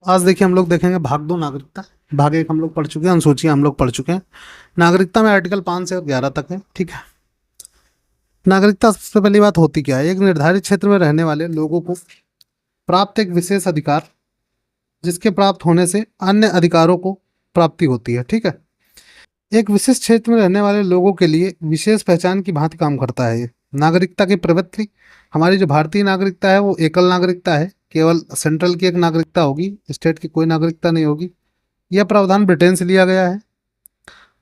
आज देखिए हम लोग देखेंगे भाग दो नागरिकता। भाग एक हम लोग पढ़ चुके हैं, अनुसूचियां हम लोग पढ़ चुके हैं। नागरिकता में आर्टिकल 5 से 11 तक है, ठीक है। नागरिकता सबसे पहली बात होती क्या है? एक निर्धारित क्षेत्र में रहने वाले लोगों को प्राप्त एक विशेष अधिकार, जिसके प्राप्त होने से अन्य अधिकारों को प्राप्ति होती है, ठीक है। एक विशेष क्षेत्र में रहने वाले लोगों के लिए विशेष पहचान की भांति काम करता है ये। नागरिकता की प्रवृत्ति, हमारी जो भारतीय नागरिकता है वो एकल नागरिकता है, केवल सेंट्रल की एक नागरिकता होगी, स्टेट की कोई नागरिकता नहीं होगी। यह प्रावधान ब्रिटेन से लिया गया है।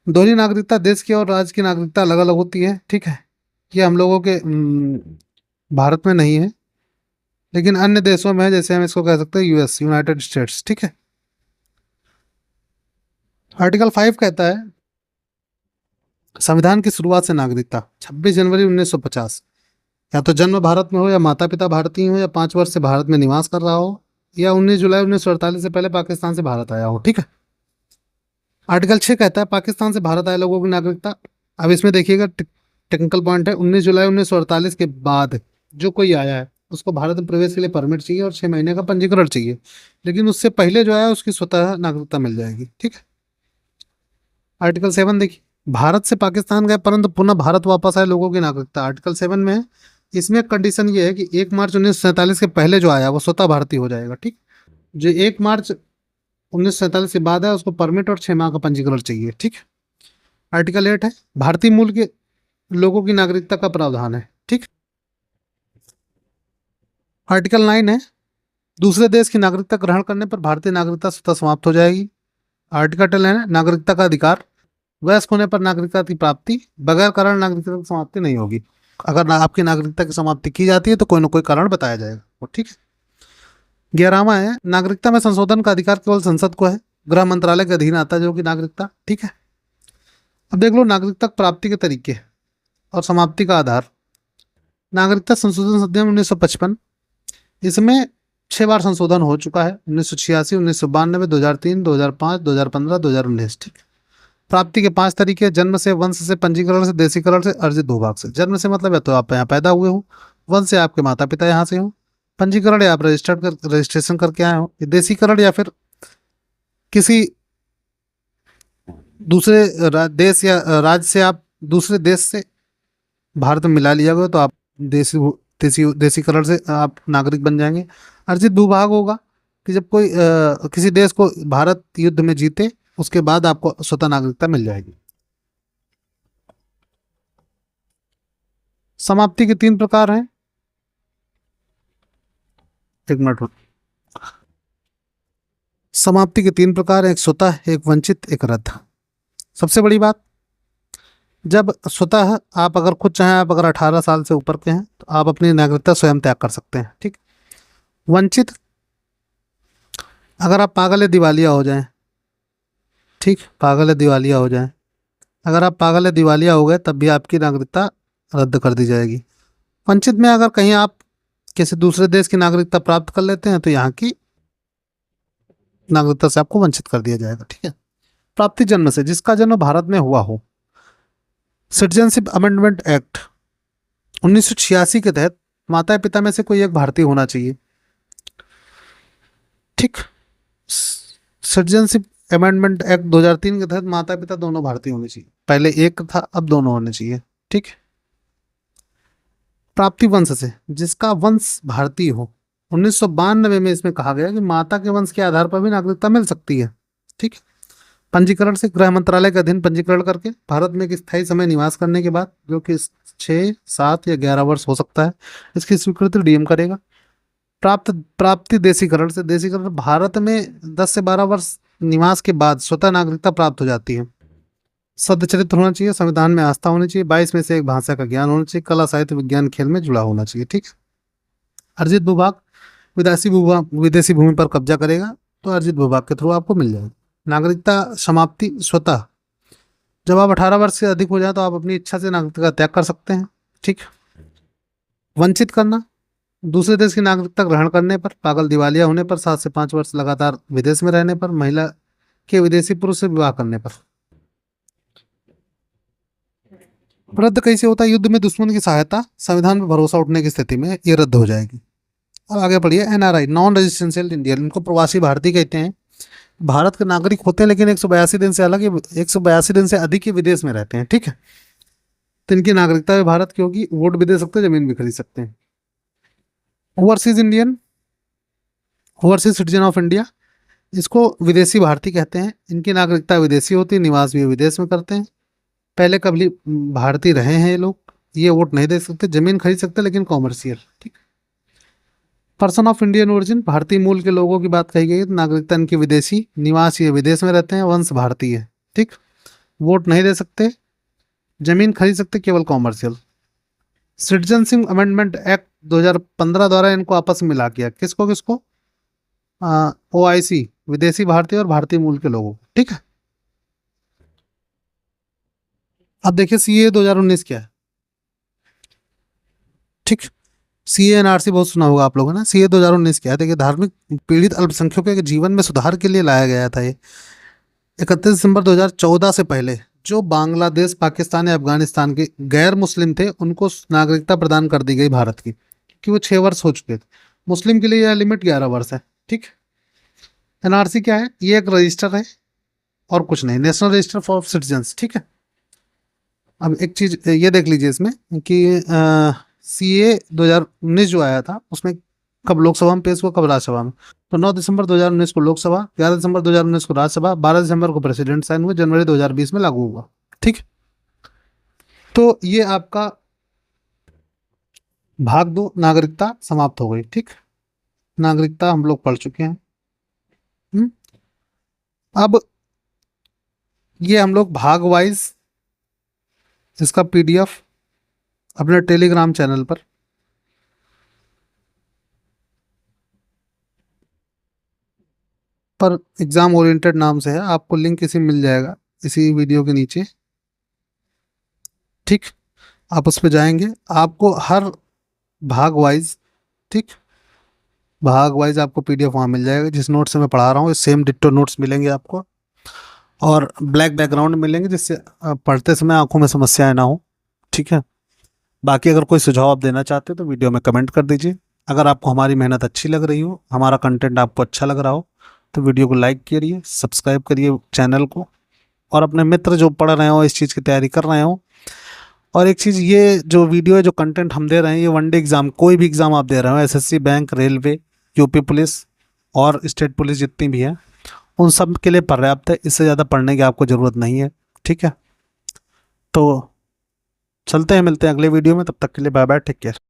दोहरी नागरिकता, देश की और राज्य की नागरिकता अलग अलग होती है, ठीक है। ये हम लोगों के भारत में नहीं है, लेकिन अन्य देशों में है, जैसे हम इसको कह सकते हैं यूएस, यूनाइटेड स्टेट्स, ठीक है। आर्टिकल 5 कहता है संविधान की शुरुआत से नागरिकता 26 जनवरी 1950, या तो जन्म भारत में हो, या माता पिता भारतीय हो, या 5 वर्ष से भारत में निवास कर रहा हो, या 19 जुलाई 1948 से पहले पाकिस्तान से भारत आया हो, ठीक है। आर्टिकल 6 कहता है पाकिस्तान से भारत आए लोगों की नागरिकता। अब इसमें देखिएगा टेक्निकल पॉइंट है, 19 जुलाई 1948 के बाद जो कोई आया है उसको भारत में प्रवेश के लिए परमिट चाहिए और 6 महीने का पंजीकरण चाहिए, लेकिन उससे पहले जो आया उसकी स्वतः नागरिकता मिल जाएगी, ठीक है। आर्टिकल 7 देखिए, भारत से पाकिस्तान गए परंतु पुनः भारत वापस आए लोगों की नागरिकता आर्टिकल 7 में है। इसमें कंडीशन ये है कि 1 मार्च 1947 के पहले जो आया वो स्वतः भारतीय हो जाएगा, ठीक। जो 1 मार्च 1947 के बाद है उसको परमिट और 6 माह का पंजीकरण चाहिए, ठीक है। आर्टिकल 8 है भारतीय मूल के लोगों की नागरिकता का प्रावधान है, ठीक। आर्टिकल 9 है दूसरे देश की नागरिकता ग्रहण करने पर भारतीय नागरिकता स्वतः समाप्त हो जाएगी। आर्टिकल 10 है नागरिकता का अधिकार, वयस्क होने पर नागरिकता की प्राप्ति, बगैर कारण नागरिकता की समाप्ति नहीं होगी। अगर आपकी नागरिकता की समाप्ति की जाती है तो कोई ना कोई कारण बताया जाएगा, वो ठीक है। 11वां है नागरिकता में संशोधन का अधिकार केवल संसद को है, गृह मंत्रालय के अधीन आता है जो कि नागरिकता, ठीक है। अब देख लो नागरिकता प्राप्ति के तरीके और समाप्ति का आधार। नागरिकता संशोधन अधिनियम 1955, इसमें 6 बार संशोधन हो चुका है, 1986, 1992, 2003, 2005, 2015, 2019, ठीक। प्राप्ति के 5 तरीके, जन्म से, वंश से, पंजीकरण से, देशीकरण से, अर्जित भूभाग से। जन्म से मतलब है तो आप यहाँ पैदा हुए हो, वंश से आपके माता पिता यहाँ से हो, पंजीकरण या आप रजिस्ट्रेशन करके आए हो, देशीकरण या फिर किसी दूसरे देश या राज्य से आप दूसरे देश से भारत में मिला लिया गया तो आप देसी देशीकरण से आप नागरिक बन जाएंगे। अर्जित भूभाग होगा कि जब कोई किसी देश को भारत युद्ध में जीते उसके बाद आपको स्वतः नागरिकता मिल जाएगी। समाप्ति के 3 प्रकार हैं, एक मिनट। समाप्ति के 3 प्रकार हैं, एक स्वतः, एक वंचित, एक रद्द। सबसे बड़ी बात, जब स्वतः आप अगर खुद चाहें, आप अगर 18 साल से ऊपर के हैं तो आप अपनी नागरिकता स्वयं त्याग कर सकते हैं, ठीक। वंचित, अगर आप पागल या दिवालिया हो जाएं, ठीक, पागल या दिवालिया हो जाएं, अगर आप पागल या दिवालिया हो गए तब भी आपकी नागरिकता रद्द कर दी जाएगी। वंचित में अगर कहीं आप किसी दूसरे देश की नागरिकता प्राप्त कर लेते हैं तो यहाँ की नागरिकता से आपको वंचित कर दिया जाएगा, ठीक है। प्राप्ति, जन्म से, जिसका जन्म भारत में हुआ हो। सिटीजनशिप अमेंडमेंट एक्ट 1986 के तहत माता पिता में से कोई एक भारतीय होना चाहिए, ठीक। सिटीजनशिप अमेंडमेंट एक्ट 2003 के तहत माता पिता दोनों भारतीय होने चाहिए, पहले एक था अब दोनों होने चाहिए, ठीक। प्राप्ति, वंश से, जिसका वंश भारतीय हो। 1992 में इसमें कहा गया कि माता के वंश के आधार पर भी नागरिकता मिल सकती है, ठीक। पंजीकरण से, गृह मंत्रालय के अधीन पंजीकरण करके भारत में एक स्थायी समय निवास करने के बाद, जो कि 6, 7 या 11 वर्ष हो सकता है, इसकी स्वीकृति डीएम करेगा। प्राप्ति, देशीकरण से, देशीकरण भारत में 10 से 12 वर्ष निवास के बाद स्वतः नागरिकता प्राप्त हो जाती है। सदचरित्र होना चाहिए, संविधान में आस्था होनी चाहिए, 22 में से एक भाषा का ज्ञान होना चाहिए, कला साहित्य विज्ञान खेल में जुड़ा होना चाहिए, ठीक। अर्जित भूभाग, विदेशी भूमि पर कब्जा करेगा तो अर्जित भूभाग के थ्रू आपको मिल जाएगा। नागरिकता समाप्ति, स्वतः, जब आप 18 वर्ष से अधिक हो जाए तो आप अपनी इच्छा से नागरिकता त्याग कर सकते हैं, ठीक। वंचित करना, दूसरे देश की नागरिकता ग्रहण करने पर, पागल दिवालिया होने पर, 7 से 5 वर्ष लगातार विदेश में रहने पर, महिला के विदेशी पुरुष से विवाह करने पर। रद्द कैसे होता है? युद्ध में दुश्मन की सहायता, संविधान पर भरोसा उठने की स्थिति में ये रद्द हो जाएगी। और आगे पढ़िए, एनआरआई नॉन रेजिडेंशियल इंडियन, इनको प्रवासी भारतीय कहते हैं। भारत के नागरिक होते हैं लेकिन 182 दिन से अलग, 182 दिन से अधिक ही विदेश में रहते हैं, ठीक है। तो इनकी नागरिकता भी भारत की होगी, वोट भी दे सकते हैं, जमीन भी खरीद सकते हैं। Overseas Indian, overseas citizen of India, इसको विदेशी भारतीय कहते हैं। इनकी नागरिकता विदेशी होती है, निवास भी विदेश में करते हैं, पहले कभी भारतीय रहे हैं ये लोग। ये वोट नहीं दे सकते, जमीन खरीद सकते लेकिन कॉमर्शियल, ठीक। पर्सन ऑफ इंडियन ओरिजिन, भारतीय मूल के लोगों की बात कही गई है, तो नागरिकता इनकी विदेशी, निवास ये विदेश में रहते हैं, वंश भारतीय है, ठीक। वोट नहीं दे सकते, जमीन खरीद सकते, केवल कॉमर्शियल। सिटीजनशिप अमेंडमेंट एक्ट 2015 द्वारा इनको आपस में मिला किया, किसको किसको, OIC विदेशी भारतीय और भारतीय मूल के लोगों को, ठीक है। अब देखिए CAA 2019 क्या है, ठीक। CANRC बहुत सुना होगा आप लोगों ने। CAA 2019 क्या है, देखिए धार्मिक पीड़ित अल्पसंख्यकों के जीवन में सुधार के लिए लाया गया था ये। 31 दिसंबर 2014 से पहले जो बांग्लादेश, पाकिस्तान या अफगानिस्तान के गैर मुस्लिम थे उनको नागरिकता प्रदान कर दी गई भारत की, कि वो 6 वर्ष हो चुके थे। मुस्लिम के लिए यह लिमिट 11 वर्ष है, ठीक। NRC क्या है, ये एक रजिस्टर है और कुछ नहीं, नेशनल रजिस्टर फॉर सिटीजन्स, ठीक है। अब एक चीज ये देख लीजिए इसमें कि CAA 2019 जो आया था उसमें कब लोकसभा में पेश हुआ, कब राज्यसभा में। तो 9 दिसंबर 2019 को लोकसभा, 11 दिसंबर 2019 को राज्यसभा, 12 दिसंबर को प्रेसिडेंट साइन हुए, जनवरी 2020 में लागू हुआ, ठीक। तो ये आपका भाग 2 नागरिकता समाप्त हो गई, ठीक। नागरिकता हम लोग पढ़ चुके हैं। अब ये हम लोग भाग वाइज इसका PDF अपने टेलीग्राम चैनल पर एग्जाम ओरिएंटेड नाम से है, आपको लिंक इसी मिल जाएगा इसी वीडियो के नीचे, ठीक। आप उस पर जाएंगे, आपको हर भाग वाइज, ठीक, भाग वाइज आपको PDF वहाँ मिल जाएगा। जिस नोट से मैं पढ़ा रहा हूँ सेम डिट्टो नोट्स मिलेंगे आपको, और ब्लैक बैकग्राउंड मिलेंगे जिससे पढ़ते समय आंखों में समस्याएं ना हो, ठीक है। बाकी अगर कोई सुझाव आप देना चाहते हो तो वीडियो में कमेंट कर दीजिए। अगर आपको हमारी मेहनत अच्छी लग रही हो, हमारा कंटेंट आपको अच्छा लग रहा हो, तो वीडियो को लाइक करिए, सब्सक्राइब करिए चैनल को, और अपने मित्र जो पढ़ रहे हो, इस चीज़ की तैयारी कर रहे हो। और एक चीज़, ये जो वीडियो है, जो कंटेंट हम दे रहे हैं, ये वनडे एग्ज़ाम, कोई भी एग्ज़ाम आप दे रहे हो, SSC, bank, railway, UP police और स्टेट पुलिस जितनी भी है, उन सब के लिए पर्याप्त है। इससे ज़्यादा पढ़ने की आपको ज़रूरत नहीं है, ठीक है। तो चलते हैं, मिलते हैं अगले वीडियो में, तब तक के लिए बाय बाय, टेक केयर।